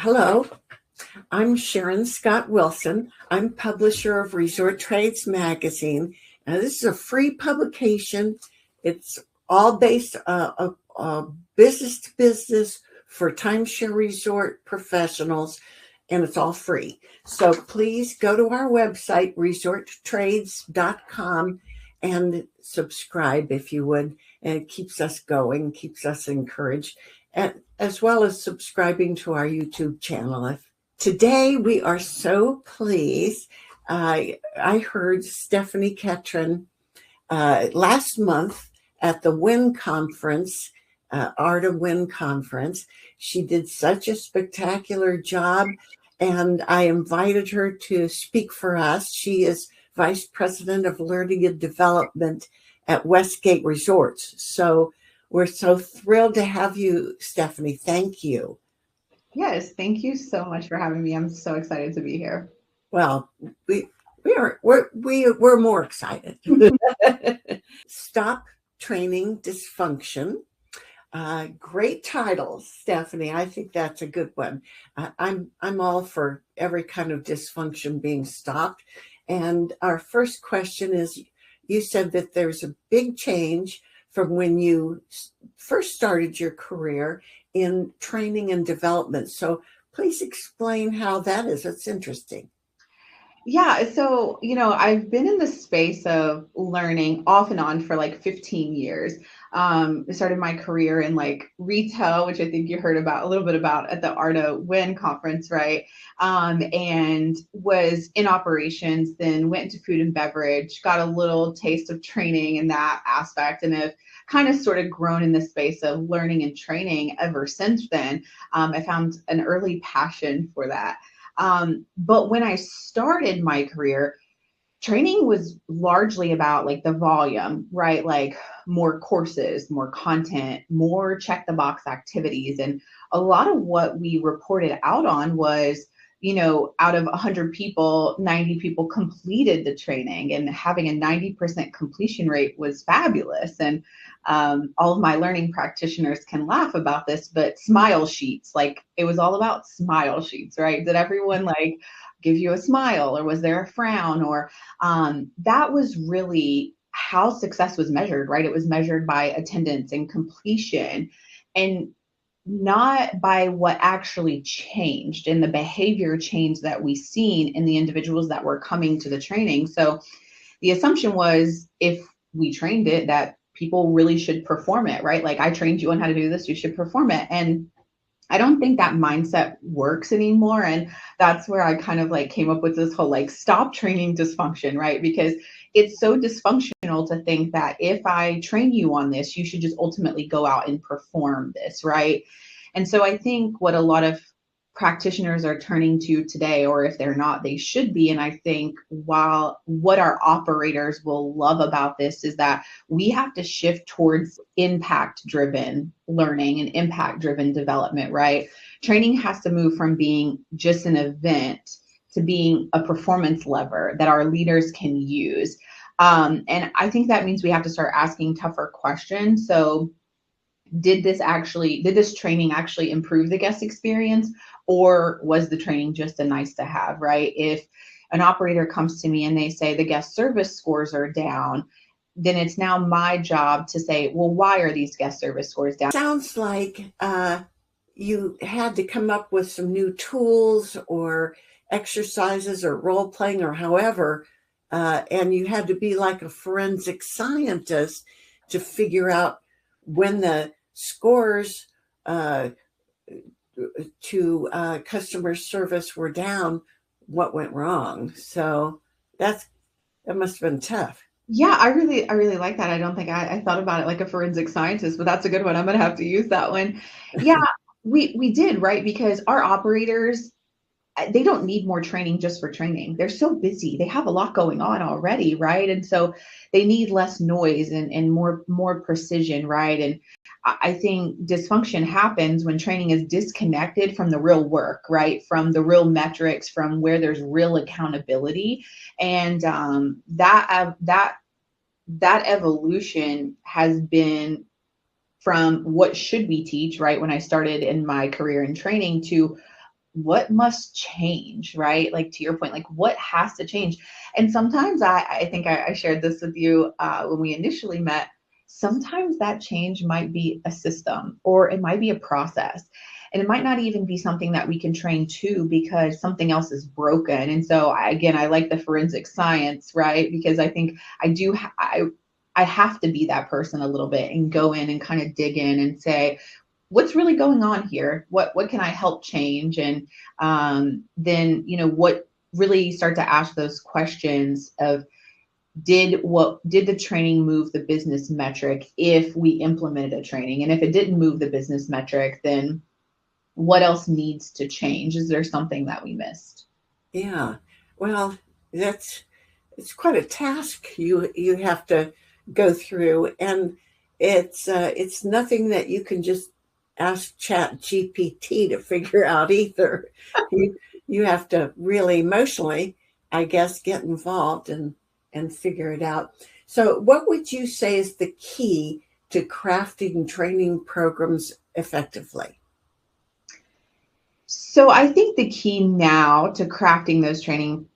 Hello, I'm Sharon Scott Wilson. I'm publisher of Resort Trades Magazine. And this is a free publication. It's all based business to business for timeshare resort professionals, and it's all free. So please go to our website, resorttrades.com, and subscribe if you would. And it keeps us going, keeps us encouraged, and as well as subscribing to our YouTube channel. Today, we are so pleased. I heard Stephanie Ketron last month at the WIN conference, Art of WIN conference. She did such a spectacular job, and I invited her to speak for us. She is Vice President of Learning and Development at Westgate Resorts. So we're so thrilled to have you, Stephanie. Thank you. Yes, thank you so much for having me. I'm so excited to be here. Well, we're more excited. Stop Training Dysfunction. Great title, Stephanie. I think that's a good one. I'm all for every kind of dysfunction being stopped. And our first question is, you said that there's a big change from when you first started your career in training and development. So please explain how that is. It's interesting. Yeah, so, I've been in the space of learning off and on for like 15 years. I started my career in like retail, which I think you heard about a little bit about at the Art of WIN conference, right? And was in operations, then went into food and beverage, got a little taste of training in that aspect, and have kind of sort of grown in the space of learning and training ever since then. I found an early passion for that. But when I started my career, training was largely about like the volume, right? Like more courses, more content, more check the box activities. And a lot of what we reported out on was, out of 100 people, 90 people completed the training, and having a 90% completion rate was fabulous. And all of my learning practitioners can laugh about this, but smile sheets, like it was all about smile sheets, right? Did everyone like give you a smile, or was there a frown? Or that was really how success was measured, right? It was measured by attendance and completion, and not by what actually changed in the behavior change that we seen in the individuals that were coming to the training. So the assumption was, if we trained it, that people really should perform it, right? Like, I trained you on how to do this, you should perform it. And I don't think that mindset works anymore. And that's where I kind of like came up with this whole like stop training dysfunction, right? Because it's so dysfunctional to think that if I train you on this, you should just ultimately go out and perform this, right? And so I think what a lot of practitioners are turning to today, or if they're not, they should be. And I think while what our operators will love about this is that we have to shift towards impact-driven learning and impact-driven development, right? Training has to move from being just an event to being a performance lever that our leaders can use. And I think that means we have to start asking tougher questions. So did this training actually improve the guest experience, or was the training just a nice to have, right? If an operator comes to me and they say the guest service scores are down, then it's now my job to say, well, why are these guest service scores down? Sounds like you had to come up with some new tools or exercises or role playing or however, and you had to be like a forensic scientist to figure out when the scores to customer service were down, what went wrong. So that must have been tough. Yeah, I really like that. I don't think I thought about it like a forensic scientist, but that's a good one. I'm going to have to use that one. Yeah, we did, right? Because our operators, they don't need more training just for training. They're so busy. They have a lot going on already, right? And so they need less noise and more precision, right? And I think dysfunction happens when training is disconnected from the real work, right? From the real metrics, from where there's real accountability. And that evolution has been from what should we teach, right? When I started in my career in training, to what must change, right? Like to your point, like what has to change? And sometimes I think I shared this with you when we initially met. Sometimes that change might be a system or it might be a process. And it might not even be something that we can train to because something else is broken. And so again, I like the forensic science, right? Because I think I have to be that person a little bit and go in and kind of dig in and say, what's really going on here? What can I help change? And then, what really start to ask those questions of did the training move the business metric if we implemented a training? And if it didn't move the business metric, then what else needs to change? Is there something that we missed? Yeah. Well, it's quite a task you have to go through, and it's nothing that you can just ask Chat GPT to figure out either. You you have to really emotionally, I guess, get involved and figure it out. So, what would you say is the key to crafting training programs effectively? So I think the key now to crafting those training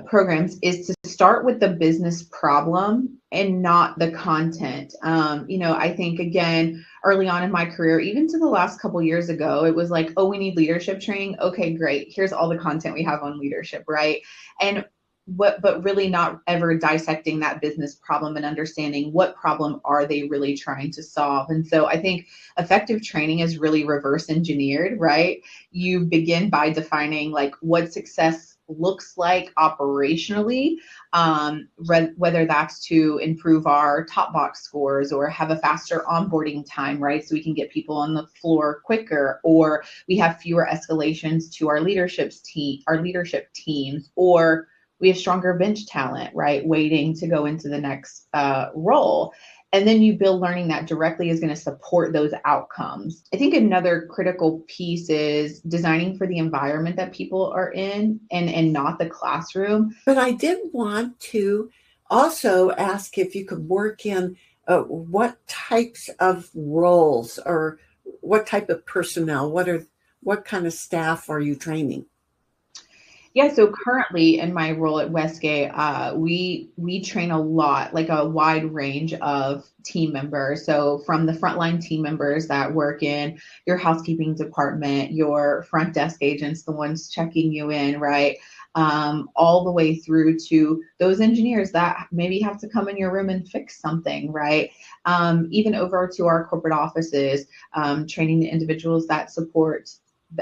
programs is to start with the business problem and not the content. I think again, early on in my career, even to the last couple years ago, it was like, oh, we need leadership training. Okay, great. Here's all the content we have on leadership, right? And but really not ever dissecting that business problem and understanding what problem are they really trying to solve. And so I think effective training is really reverse engineered, right? You begin by defining like what success looks like operationally, whether that's to improve our top box scores or have a faster onboarding time, right? So we can get people on the floor quicker, or we have fewer escalations to our leadership teams, or we have stronger bench talent, right? Waiting to go into the next role. And then you build learning that directly is going to support those outcomes. I think another critical piece is designing for the environment that people are in and not the classroom. But I did want to also ask if you could work in what types of roles or what type of personnel, what kind of staff are you training? Yeah, so currently in my role at Westgate, we train a lot, like a wide range of team members. So from the frontline team members that work in your housekeeping department, your front desk agents, the ones checking you in, right? All the way through to those engineers that maybe have to come in your room and fix something, right? Even over to our corporate offices, training the individuals that support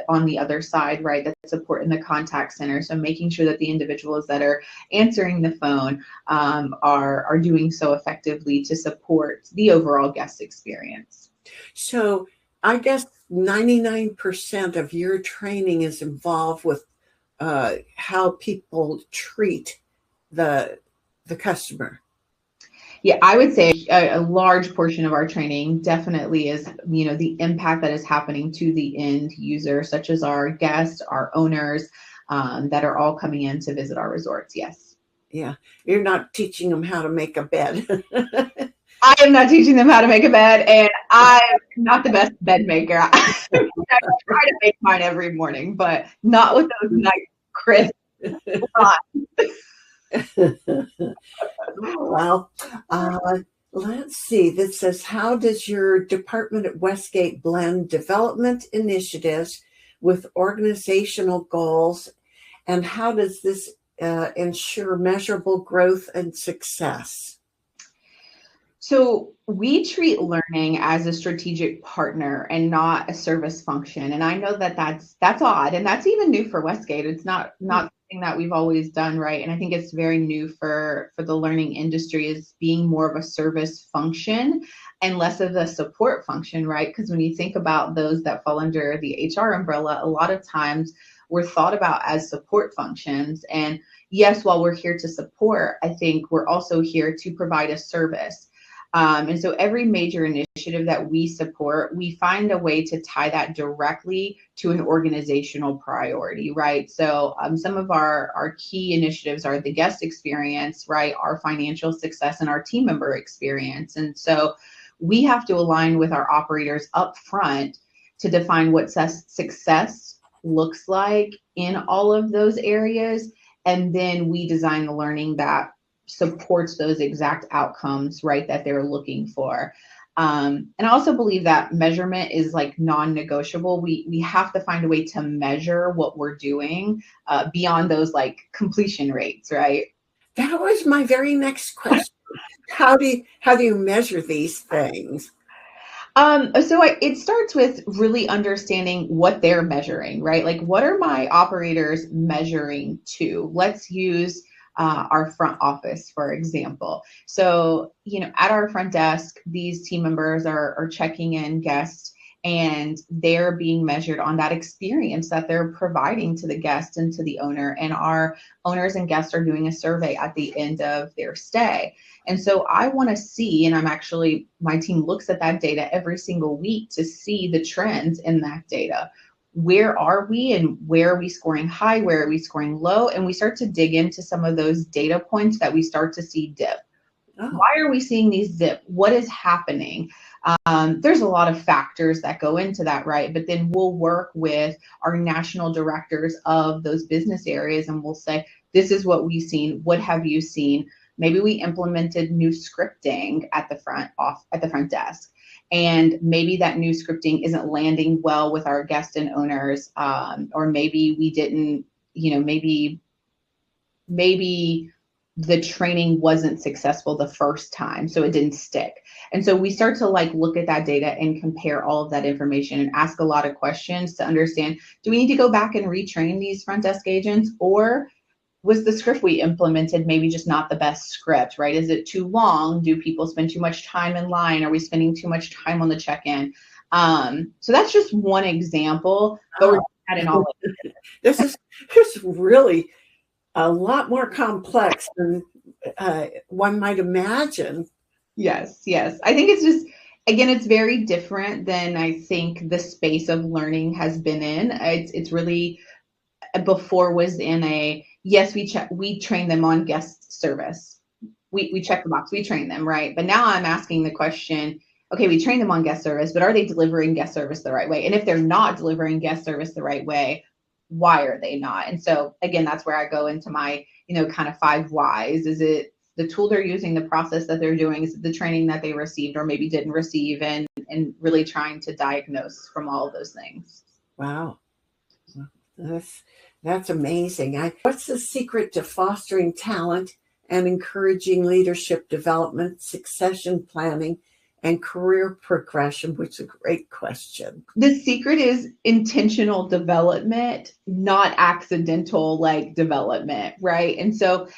on the other side, right, that support in the contact center. So making sure that the individuals that are answering the phone are doing so effectively to support the overall guest experience. So I guess 99% of your training is involved with how people treat the customer. Yeah, I would say a large portion of our training definitely is, the impact that is happening to the end user, such as our guests, our owners, that are all coming in to visit our resorts. Yes. Yeah, you're not teaching them how to make a bed. I am not teaching them how to make a bed, and I'm not the best bed maker. I try to make mine every morning, but not with those nice, crisp lines. Well, let's see. This says, how does your department at Westgate blend development initiatives with organizational goals, and how does this ensure measurable growth and success? So we treat learning as a strategic partner and not a service function. And I know that that's odd, and that's even new for Westgate. It's not something that we've always done, right? And I think it's very new for the learning industry, is being more of a service function and less of a support function, right? Because when you think about those that fall under the HR umbrella, a lot of times we're thought about as support functions. And yes, while we're here to support, I think we're also here to provide a service. And so every major initiative that we support, we find a way to tie that directly to an organizational priority, right? So some of our key initiatives are the guest experience, right? Our financial success and our team member experience. And so we have to align with our operators up front to define what success looks like in all of those areas. And then we design the learning that supports those exact outcomes, right, that they're looking for. And I also believe that measurement is like non-negotiable. We have to find a way to measure what we're doing beyond those like completion rates, right? That was my very next question. How do you measure these things? It starts with really understanding what they're measuring, right? Like, what are my operators measuring to? Let's use our front office, for example. So, at our front desk, these team members are checking in guests, and they're being measured on that experience that they're providing to the guest and to the owner. And our owners and guests are doing a survey at the end of their stay. And so I want to see, and my team looks at that data every single week to see the trends in that data. Where are we, and where are we scoring high? Where are we scoring low? And we start to dig into some of those data points that we start to see dip. Oh. Why are we seeing these dip? What is happening? There's a lot of factors that go into that, right? But then we'll work with our national directors of those business areas, and we'll say, this is what we've seen. What have you seen? Maybe we implemented new scripting at the front desk, and maybe that new scripting isn't landing well with our guests and owners, or maybe we didn't, maybe the training wasn't successful the first time, so it didn't stick. And so we start to look at that data and compare all of that information and ask a lot of questions to understand, do we need to go back and retrain these front desk agents, or was the script we implemented maybe just not the best script, right? Is it too long? Do people spend too much time in line? Are we spending too much time on the check-in? So that's just one example. But we're adding all of it. This is really a lot more complex than one might imagine. Yes. I think it's just, again, it's very different than I think the space of learning has been in. It's really, before was in a, yes, we train them on guest service. We check the box, we train them, right? But now I'm asking the question, okay, we train them on guest service, but are they delivering guest service the right way? And if they're not delivering guest service the right way, why are they not? And so again, that's where I go into my, kind of 5 whys. Is it the tool they're using, the process that they're doing? Is it the training that they received or maybe didn't receive? And really trying to diagnose from all of those things. Wow. That's amazing. What's the secret to fostering talent and encouraging leadership development, succession planning, and career progression? Which is a great question. The secret is intentional development, not accidental development, right? And so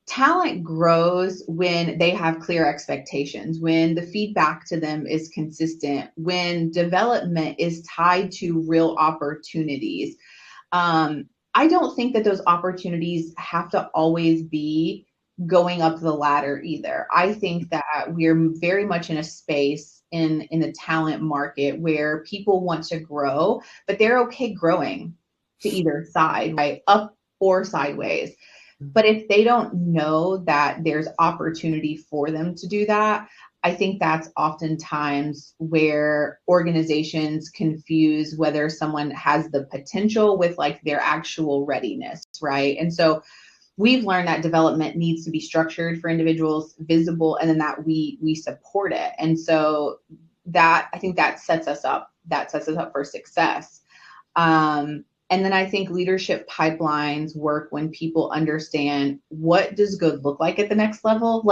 talent grows when they have clear expectations, when the feedback to them is consistent, when development is tied to real opportunities. I don't think that those opportunities have to always be going up the ladder either. I think that we're very much in a space in the talent market where people want to grow, but they're okay growing to either side, right? Up or sideways. But if they don't know that there's opportunity for them to do that, I think that's oftentimes where organizations confuse whether someone has the potential with their actual readiness, right? And so we've learned that development needs to be structured for individuals, visible, and then that we support it. And so that, I think that sets us up for success. And then I think leadership pipelines work when people understand, what does good look like at the next level?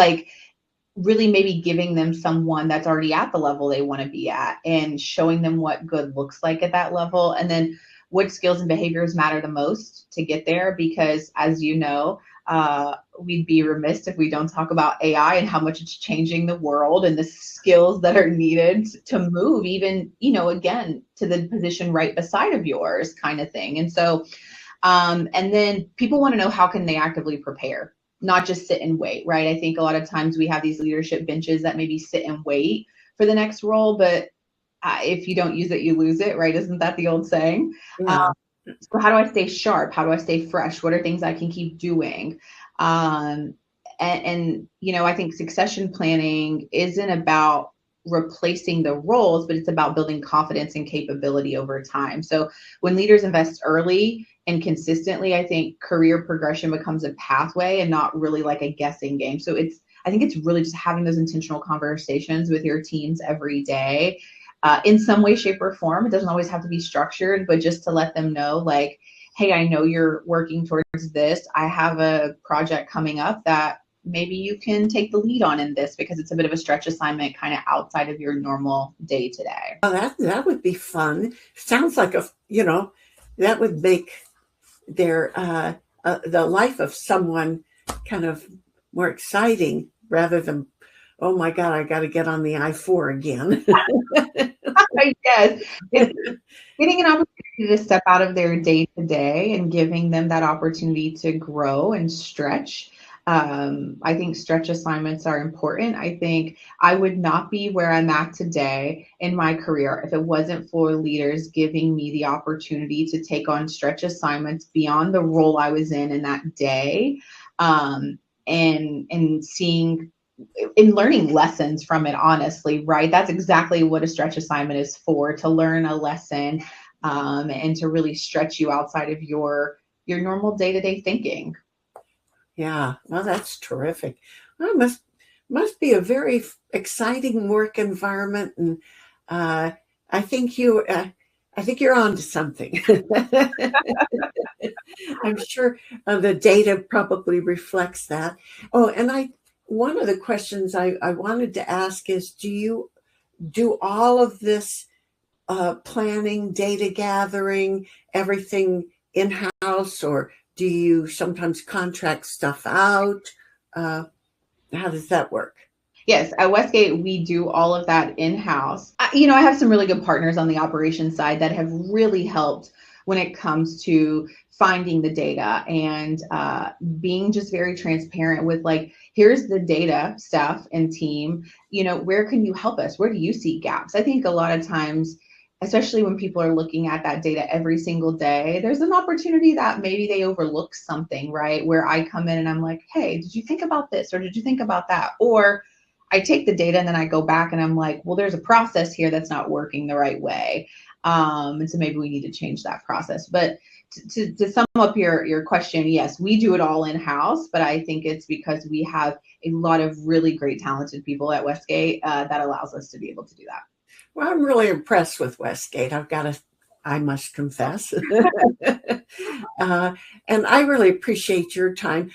Really maybe giving them someone that's already at the level they want to be at and showing them what good looks like at that level. And then what skills and behaviors matter the most to get there, because as you know, we'd be remiss if we don't talk about AI and how much it's changing the world and the skills that are needed to move even, again, to the position right beside of yours kind of thing. And so, and then people want to know, how can they actively prepare, not just sit and wait, right? I think a lot of times we have these leadership benches that maybe sit and wait for the next role, but if you don't use it, you lose it, right? Isn't that the old saying? Yeah. So how do I stay sharp? How do I stay fresh? What are things I can keep doing? And I think succession planning isn't about replacing the roles, but it's about building confidence and capability over time. So when leaders invest early and consistently, I think career progression becomes a pathway and not really like a guessing game. So I think it's really just having those intentional conversations with your teams every day, in some way, shape, or form. It doesn't always have to be structured, but just to let them know, like, hey, I know you're working towards this. I have a project coming up that maybe you can take the lead on in this, because it's a bit of a stretch assignment kind of outside of your normal day to day. Oh, that would be fun. Sounds like that would make their the life of someone kind of more exciting rather than, oh my God, I got to get on the I-4 again. Yes. It's getting an opportunity to step out of their day to day and giving them that opportunity to grow and stretch. I think stretch assignments are important. I think I would not be where I'm at today in my career if it wasn't for leaders giving me the opportunity to take on stretch assignments beyond the role I was in that day, and seeing in learning lessons from it, honestly, right? That's exactly what a stretch assignment is for, to learn a lesson, and to really stretch you outside of your normal day-to-day thinking. Yeah, well, that's terrific. Well, it must be a very exciting work environment, and I think you're on to something. I'm sure the data probably reflects that. Oh, and one of the questions I wanted to ask is, do you do all of this planning, data gathering, everything in-house, or do you sometimes contract stuff out? How does that work? Yes, at Westgate, we do all of that in-house. I have some really good partners on the operations side that have really helped when it comes to finding the data and being just very transparent with, like, here's the data, staff and team, where can you help us? Where do you see gaps? I think a lot of times, especially when people are looking at that data every single day, there's an opportunity that maybe they overlook something, right? Where I come in and I'm like, hey, did you think about this? Or did you think about that? Or I take the data and then I go back and I'm like, well, there's a process here that's not working the right way. And so maybe we need to change that process. But to sum up your question, yes, we do it all in-house, but I think it's because we have a lot of really great, talented people at Westgate that allows us to be able to do that. Well, I'm really impressed with Westgate. I must confess. And I really appreciate your time.